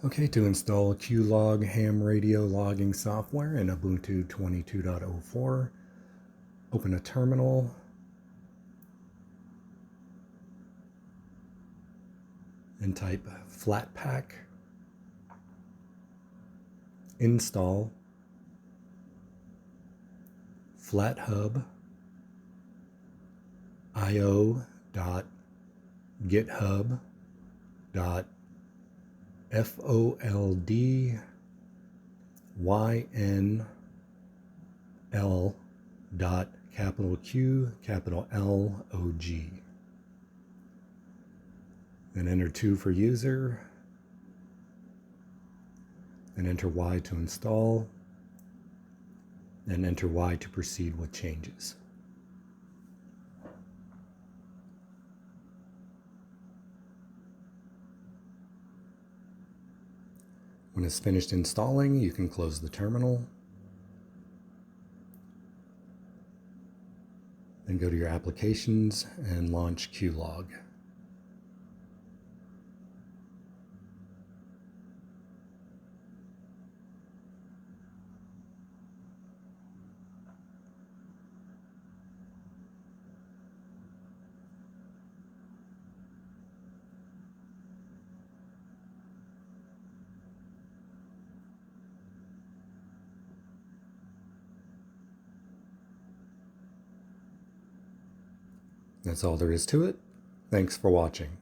Okay, to install QLog HAM radio logging software in Ubuntu 22.04, open a terminal, and type flatpak, install, flathub, io.github.foldynl.QLog. Then enter 2 for user, then enter Y to install, then enter Y to proceed with changes. When it's finished installing, you can close the terminal. Then go to your applications and launch QLog. That's all there is to it. Thanks for watching.